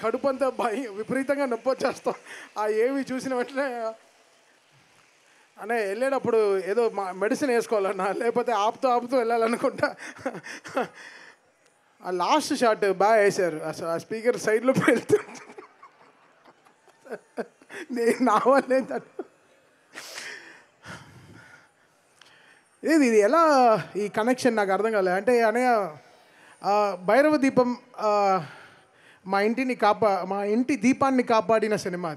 కడుపు అంతా విపరీతంగా నొప్పి వచ్చేస్తాం. ఆ ఏవి చూసిన వెంటనే అనే వెళ్ళేటప్పుడు ఏదో మెడిసిన్ వేసుకోవాలన్నా, లేకపోతే ఆపుతూ వెళ్ళాలనుకుంటా. ఆ లాస్ట్ షాట్ బాగా వేశారు. అసలు ఆ స్పీకర్ సైడ్లో వెళ్తూ నేను నా వల్ల ఇది ఎలా ఈ కనెక్షన్ నాకు అర్థం కాలేదు. అంటే అనయ్య భైరవ దీపం మా ఇంటి దీపాన్ని కాపాడిన సినిమా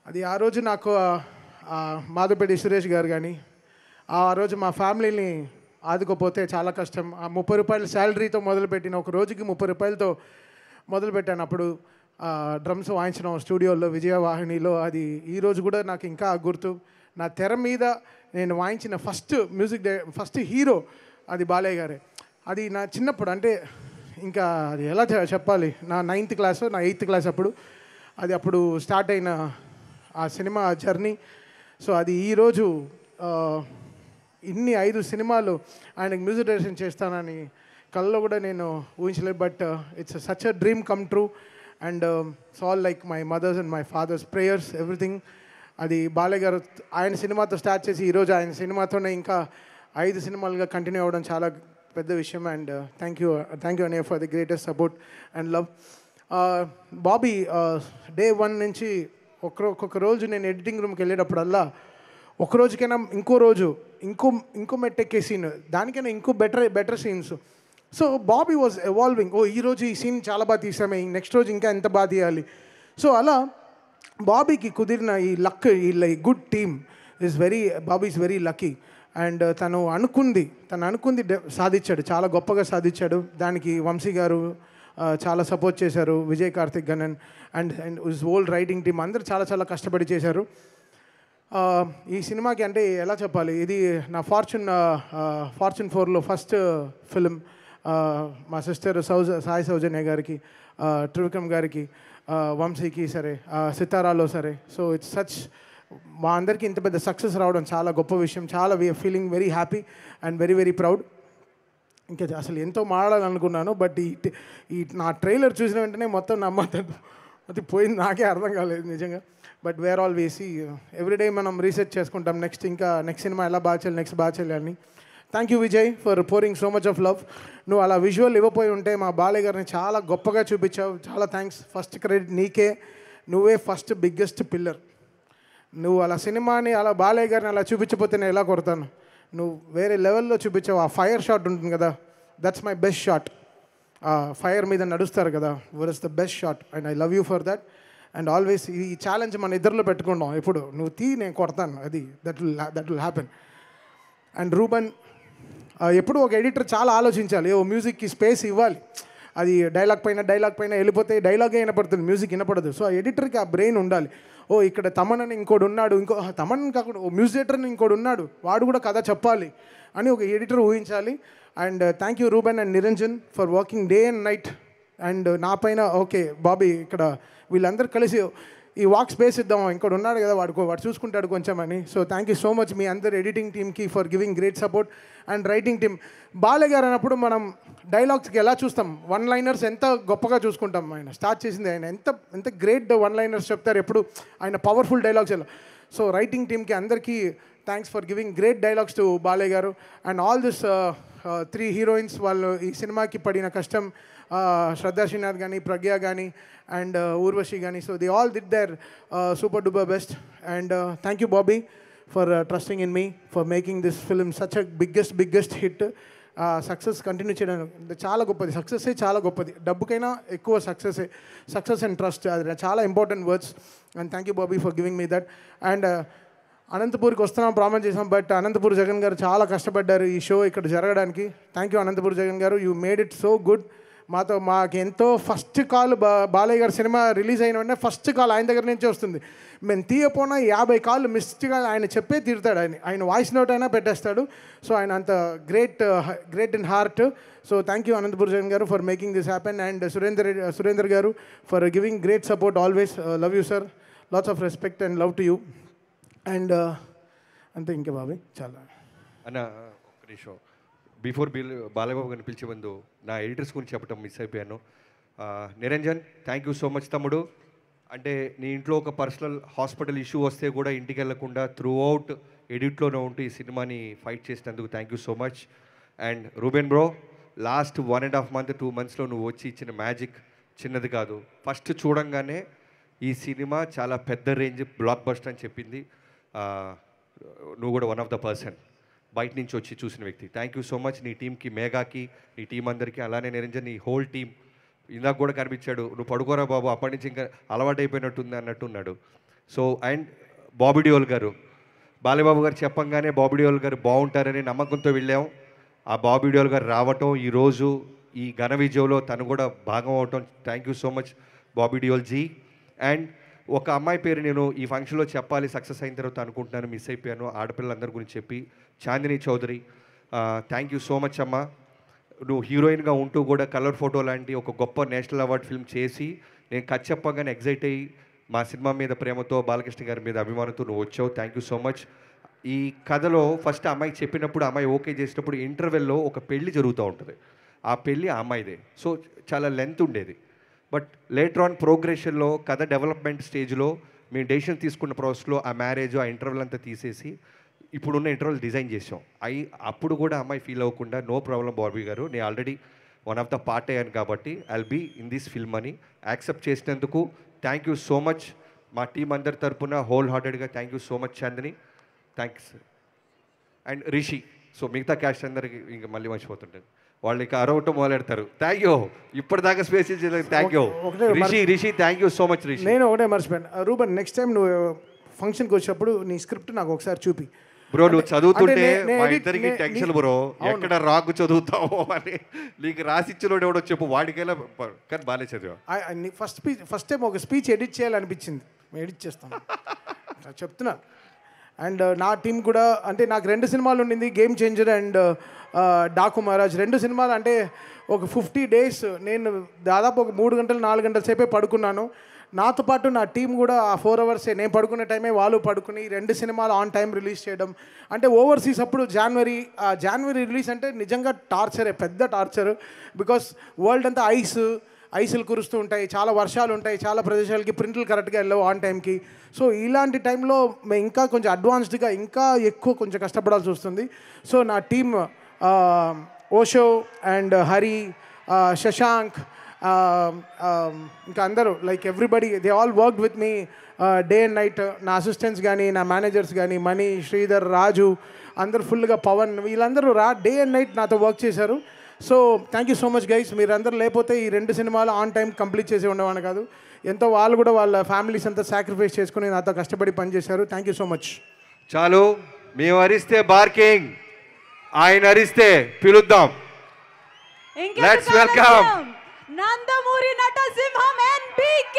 అది. ఆ రోజు నాకు మాధవపేటి సురేష్ గారు కానీ ఆ రోజు మా ఫ్యామిలీని ఆదుకోపోతే చాలా కష్టం. ఆ 30 రూపాయల శాలరీతో మొదలుపెట్టిన ఒక రోజుకి 30 రూపాయలతో మొదలుపెట్టాను. అప్పుడు డ్రమ్స్ వాయించడం స్టూడియోలో విజయవాహినిలో. అది ఈరోజు కూడా నాకు ఇంకా గుర్తు. నా తెర మీద నేను వాయించిన ఫస్ట్ హీరో అది బాలయ్య గారే. అది నా చిన్నప్పుడు, అంటే ఇంకా అది ఎలా చెప్పాలి, నా 9th క్లాస్ నా 8th క్లాస్ అప్పుడు స్టార్ట్ అయిన ఆ సినిమా జర్నీ. సో అది ఈరోజు ఇన్ని 5 సినిమాలు ఆయనకు మ్యూజిక్ డైరెక్షన్ చేస్తానని కళ్ళలో కూడా నేను ఊహించలేదు. But it's such a dream come true. And it's all like my mother's and my father's prayers, everything. అది బాలయ్య గారు ఆయన సినిమాతో స్టార్ట్ చేసి ఈరోజు ఆయన సినిమాతోనే ఇంకా 5 సినిమాలుగా కంటిన్యూ అవ్వడం చాలా పెద్ద విషయం. అండ్ థ్యాంక్ యూ అన్నయ్య for the greatest support and love. Bobby day 1 నుంచి ఒక్కొక్క రోజు నేను ఎడిటింగ్ రూమ్కి వెళ్ళేటప్పుడల్లా ఒక రోజుకైనా ఇంకో రోజు ఇంకో మెట్టెక్కే సీన్, దానికైనా ఇంకో better scenes. So Bobby was evolving. ఈరోజు ఈ సీన్ చాలా బాగా తీసామే, నెక్స్ట్ రోజు ఇంకా ఎంత బాగా తీయాలి. సో అలా బాబీకి కుదిరిన ఈ లక్, ఈ good team Bobby is very lucky. And తను అనుకుంది సాధించాడు, చాలా గొప్పగా సాధించాడు. దానికి వంశీ గారు చాలా సపోర్ట్ చేశారు, Vijay Karthik Ganan and his whole writing team అందరూ చాలా కష్టపడి చేశారు. ఈ సినిమాకి అంటే ఎలా చెప్పాలి, ఇది నా ఫార్చ్యూన్ 4లో ఫస్ట్ ఫిలిం. మా సిస్టర్ సాయి సౌజన్య గారికి, త్రివిక్రమ్ గారికి, వంశీకి సరే, సితారాలో సరే. సో ఇట్స్ సచ్ మా అందరికీ ఇంత పెద్ద సక్సెస్ రావడం చాలా గొప్ప విషయం. చాలా feeling very happy and very proud. ఇంకా అసలు ఎంతో మాట్లాడాలనుకున్నాను, బట్ ఈ నా ట్రైలర్ చూసిన వెంటనే మొత్తం అది పోయింది, నాకే అర్థం కాలేదు నిజంగా. బట్ వేర్ ఆల్ వేసి ఎవ్రీడే మనం రీసెర్చ్ చేసుకుంటాం, నెక్స్ట్ సినిమా ఎలా బాగా చేయాలి అని. Thank you Vijay for pouring so much of love. నువ్వు అలా విజువల్ ఇవ్వపోయి ఉంటే మా బాలయ్య గారిని చాలా గొప్పగా చూపించావు, చాలా థ్యాంక్స్. ఫస్ట్ క్రెడిట్ నీకే, నువ్వే ఫస్ట్ బిగ్గెస్ట్ పిల్లర్. నువ్వు అలా సినిమాని అలా బాలయ్య గారిని అలా చూపించకపోతే నేను ఎలా కొడతాను. నువ్వు వేరే లెవెల్లో చూపించావు. ఆ ఫైర్ షాట్ ఉంటుంది కదా, that's my best shot. Fire మీద నడుస్తారు కదా, were the best shot and I love you for that. And always ఈ ఛాలెంజ్ మన ఇద్దరిలో పెట్టుకుంటాం, ఎప్పుడు నువ్వు నేను కొడతాను, అది that will happen. And Ruban, ఎప్పుడు ఒక ఎడిటర్ చాలా ఆలోచించాలి, మ్యూజిక్కి స్పేస్ ఇవ్వాలి. అది డైలాగ్ పైన వెళ్ళిపోతే డైలాగే వినపడుతుంది, మ్యూజిక్ వినపడదు. సో ఆ ఎడిటర్కి ఆ బ్రెయిన్ ఉండాలి. ఇక్కడ తమన్ అని ఇంకోటి ఉన్నాడు, తమన్ కాకుండా మ్యూజిక్ డైరెక్టర్ అని ఇంకోటి ఉన్నాడు, వాడు కూడా కథ చెప్పాలి అని ఒక ఎడిటర్ ఊహించాలి. And thank you Ruban and Niranjan for working day and night. And నా పైన బాబీ ఇక్కడ వీళ్ళందరూ కలిసి ఈ వాక్ స్పేస్ ఇద్దాం, ఇంకోటి ఉన్నాడు కదా వాడు చూసుకుంటాడు కొంచెం అని. So thank you so much మీ అందరు ఎడిటింగ్ టీమ్కి for giving great support. And writing team, Balayya garu అన్నప్పుడు మనం డైలాగ్స్కి ఎలా చూస్తాం, 1 లైనర్స్ ఎంత గొప్పగా చూసుకుంటాం. ఆయన స్టార్ట్ చేసింది, ఆయన ఎంత గ్రేట్ 1 లైనర్స్ చెప్తారు ఎప్పుడు, ఆయన పవర్ఫుల్ డైలాగ్స్ ఎలా. సో రైటింగ్ టీమ్కి అందరికీ thanks for giving great dialogues to Balayya garu. And all this 3 heroines, వాళ్ళు ఈ సినిమాకి పడిన కష్టం, శ్రద్ధా శ్రీనాథ్ కానీ, ప్రజ్ఞ కానీ అండ్ ఊర్వశి కానీ. So they all did there super duper best. And thank you Bobby for trusting in me, for making this film such a biggest hit. Success continue చేయడం చాలా గొప్పది, సక్సెస్సే చాలా గొప్పది, డబ్బుకైనా ఎక్కువ సక్సెస్ అండ్ ట్రస్ట్, అది చాలా important words. And thank you Bobby for giving me that. And అనంతపూర్కి వస్తున్నాం ప్రామిస్ చేసాం, బట్ అనంతపూర్ జగన్ గారు చాలా కష్టపడ్డారు ఈ షో ఇక్కడ జరగడానికి. థ్యాంక్ యూ అనంతపూర్ జగన్ గారు, you made it so good. మాకు ఎంతో ఫస్ట్ కాల్ బాలయ్య గారి సినిమా రిలీజ్ అయిన వెంటనే ఫస్ట్ కాల్ ఆయన దగ్గర నుంచే వస్తుంది. మేము తీయపోయినా 50 కాళ్ళు మిస్గా ఆయన చెప్పే తీరుతాడు, ఆయన వాయిస్ నోట్ అయినా పెట్టేస్తాడు. సో ఆయన అంత great in heart. So thank you Anantapur Jagan garu for making this happen. And Surender garu for giving great support always. Love you sir, lots of respect and love to you. And అంతే, ఇంకా బాబాయ్ చాలా అన్న ఒక నిమిషం. బిఫోర్ బాలయ్యబాబు గారిని పిలిచే ముందు నా ఎడిటర్స్ గురించి చెప్పడం మిస్ అయిపోయాను. Niranjan, thank you so much తమ్ముడు. అంటే నీ ఇంట్లో ఒక పర్సనల్ హాస్పిటల్ ఇష్యూ వస్తే కూడా ఇంటికి వెళ్ళకుండా త్రూ అవుట్ ఎడిట్లోనే ఉంటూ ఈ సినిమాని ఫైట్ చేసినందుకు thank you so much. And Reuben bro, last 1.5 month 2 monthsలో నువ్వు వచ్చి ఇచ్చిన మ్యాజిక్ చిన్నది కాదు. ఫస్ట్ చూడంగానే ఈ సినిమా చాలా పెద్ద రేంజ్ బ్లాక్ బస్టర్ అని చెప్పింది. నువ్వు కూడా వన్ ఆఫ్ ద పర్సన్ బయట నుంచి వచ్చి చూసిన వ్యక్తి. Thank you so much. నీ టీంకి, మేఘాకి, నీ టీం అందరికీ, అలానే నిరంజన్, నీ హోల్ టీం. ఇందాక కూడా కనిపించాడు, నువ్వు పడుకోరా బాబు, అప్పటి నుంచి ఇంకా అలవాటు అయిపోయినట్టుంది అన్నట్టున్నాడు. సో అండ్ బాబీ డియోల్ గారు, బాలబాబు గారు చెప్పంగానే బాబీ డియోల్ గారు బాగుంటారని నమ్మకంతో వెళ్ళాం. ఆ బాబీ డియోల్ గారు రావటం, ఈరోజు ఈ ఘన విజయంలో తను కూడా భాగం అవటం, thank you so much Bobby Deol ji. And ఒక అమ్మాయి పేరు నేను ఈ ఫంక్షన్లో చెప్పాలి సక్సెస్ అయిన తర్వాత అనుకుంటున్నాను, మిస్ అయిపోయాను. ఆడపిల్లలందరి గురించి చెప్పి, Chandini Chowdary, thank you so much అమ్మ. నువ్వు హీరోయిన్గా ఉంటూ కూడా కలర్ ఫోటో లాంటి ఒక గొప్ప నేషనల్ అవార్డ్ ఫిల్మ్ చేసి నేను కథ చెప్పగానే ఎగ్జైట్ అయ్యి మా సినిమా మీద ప్రేమతో, బాలకృష్ణ గారి మీద అభిమానంతో నువ్వు వచ్చావు. Thank you so much. ఈ కథలో ఫస్ట్ అమ్మాయి చెప్పినప్పుడు, అమ్మాయి ఓకే చేసినప్పుడు ఇంటర్వెల్లో ఒక పెళ్లి జరుగుతూ ఉంటుంది. ఆ పెళ్ళి ఆ అమ్మాయిదే. సో చాలా లెంత్ ఉండేది. బట్ లేటర్ ఆన్ ప్రోగ్రెషన్లో, కథ డెవలప్మెంట్ స్టేజ్లో మేము డెసిషన్ తీసుకున్న ప్రాసెస్లో ఆ మ్యారేజ్, ఆ ఇంటర్వెల్ అంతా తీసేసి ఇప్పుడున్న ఇంటర్వెల్ డిజైన్ చేసాం. అప్పుడు కూడా అమ్మాయి ఫీల్ అవ్వకుండా, నో ప్రాబ్లం బాబీ గారు, నేను already one of the part అయ్యాను కాబట్టి I'll be in this film అని యాక్సెప్ట్ చేసినందుకు థ్యాంక్ యూ సో మచ్. మా టీం అందరి తరపున హోల్ హార్టెడ్గా thank you so much Chandini, thanks. And Rishi, so మిగతా క్యాస్ట్ అందరికి ఇంకా మళ్ళీ మర్చిపోతుంటాను, వాళ్ళు ఇక అరవటం మొదలెడతారు. థ్యాంక్ యూ, ఇప్పటిదాకా స్పేస్ ఇచ్చేది thank you Rishi. Thank you so much Rishi. నేను ఒకటే మర్చిపోయాను, రూబన్, నెక్స్ట్ టైం నువ్వు ఫంక్షన్కి వచ్చినప్పుడు నీ స్క్రిప్ట్ నాకు ఒకసారి చూపి బ్రో. నువ్వు చదువుతుంటే మా ఇద్దరికి టెన్షన్ బ్రో, ఎక్కడ రాకు చదువుతావు అని. నీకు రాసిచ్చినోడు ఎవడో చెప్పు, వాడికైనా కానీ బాగానే చదివా. ఫస్ట్ టైం ఒక స్పీచ్ ఎడిట్ చేయాలనిపించింది, ఎడిట్ చేస్తాను చెప్తున్నాను. అండ్ నా టీం కూడా, అంటే నాకు 2 సినిమాలు ఉండింది, game changer and Daaku Maharaj. 2 సినిమాలు అంటే ఒక 50 days నేను దాదాపు ఒక 3 గంటలు 4 గంటల సేపే పడుకున్నాను. నాతో పాటు నా టీం కూడా ఆ 4 hours నేను పడుకునే టైమే వాళ్ళు పడుకుని 2 సినిమాలు ఆన్ టైం రిలీజ్ చేయడం. అంటే ఓవర్సీస్ అప్పుడు జనవరి రిలీజ్ అంటే నిజంగా టార్చరే, పెద్ద టార్చర్. బికాస్ వరల్డ్ అంతా ఐసులు కురుస్తూ ఉంటాయి, చాలా వర్షాలు ఉంటాయి, చాలా ప్రదేశాలకి ప్రింట్లు కరెక్ట్గా వెళ్ళవు ఆన్ టైంకి. సో ఇలాంటి టైంలో మేము ఇంకా కొంచెం అడ్వాన్స్డ్గా, ఇంకా ఎక్కువ కొంచెం కష్టపడాల్సి వస్తుంది. సో నా టీమ్ ఓషో అండ్ హరి, శశాంక్, ఇంకా అందరూ, like everybody, they all worked with me day and night. నా అసిస్టెంట్స్ కానీ, నా మేనేజర్స్ కానీ, మణి, శ్రీధర్, రాజు, అందరూ ఫుల్గా, పవన్, వీళ్ళందరూ డే అండ్ నైట్ నాతో వర్క్ చేశారు. So thank you so much guys. మీరందరూ లేకపోతే ఈ 2 సినిమాలు ఆన్ టైం కంప్లీట్ చేసి ఉండేవాడిని కాదు. ఎంతో వాళ్ళు కూడా వాళ్ళ ఫ్యామిలీస్ అంతా సాక్రిఫైస్ చేసుకుని నాతో కష్టపడి పనిచేశారు. Thank you so much. చాలు, మేము అరిస్తే బార్కింగ్, ఆయన అరిస్తే పిలుద్దాం. Let's welcome Nandamuri Natasimham NBK.